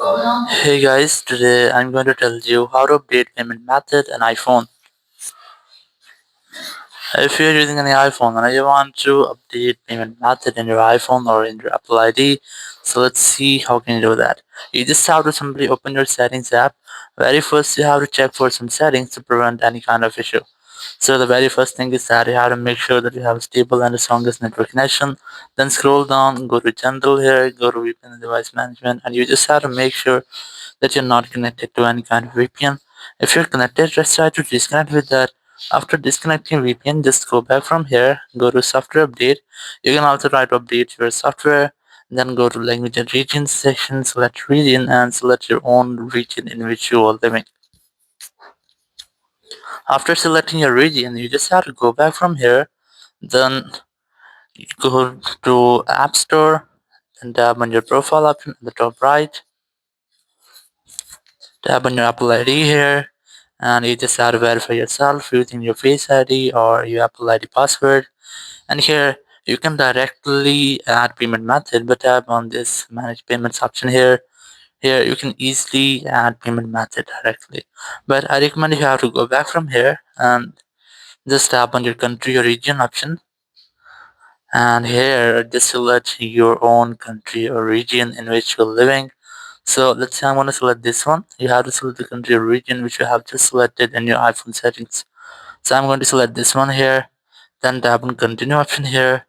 Hey guys, today I'm going to tell you how to update payment method in iPhone. If you're using any iPhone and you want to update payment method in your iPhone or in your Apple ID, so let's see how can you do that. You just have to simply open your settings app. Very first you have to check for some settings to prevent any kind of issue. So the very first thing is that you have to make sure that you have a stable and the strongest network connection. Then scroll down, go to general here, go to VPN and device management, and you just have to make sure that you're not connected to any kind of VPN. If you're connected, just try to disconnect with that. After disconnecting VPN, just go back from here, go to software update. You can also try to update your software. Then go to language and region section, select region and select your own region in which you are living. After selecting your region, you just have to go back from here. Then you go to App Store and tap on your profile option at the top right. Tap on your Apple ID here, and you just have to verify yourself using your Face ID or your Apple ID password. And here you can directly add payment method, but tap on this manage payments option here. Here you can easily add payment method directly, but I recommend you have to go back from here and just tap on your country or region option, and here just select your own country or region in which you're living. So let's say I want to select this one. You have to select the country or region which you have just selected in your iPhone settings. So I'm going to select this one here, then tap on continue option here,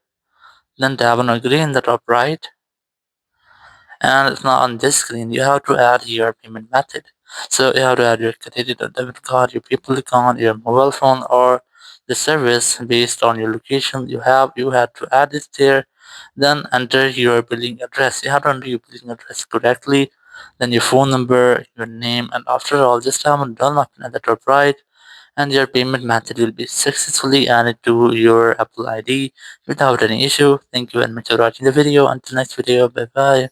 then tap on agree in the top right. And it's now on this screen, you have to add your payment method. So you have to add your credit or debit card, your PayPal account, your mobile phone, or the service based on your location. You have to add it there. Then enter your billing address. You have to enter your billing address correctly. Then your phone number, your name, and after all, just tap on done option at the top right, and your payment method will be successfully added to your Apple ID without any issue. Thank you very much for watching the video. Until next video, bye bye.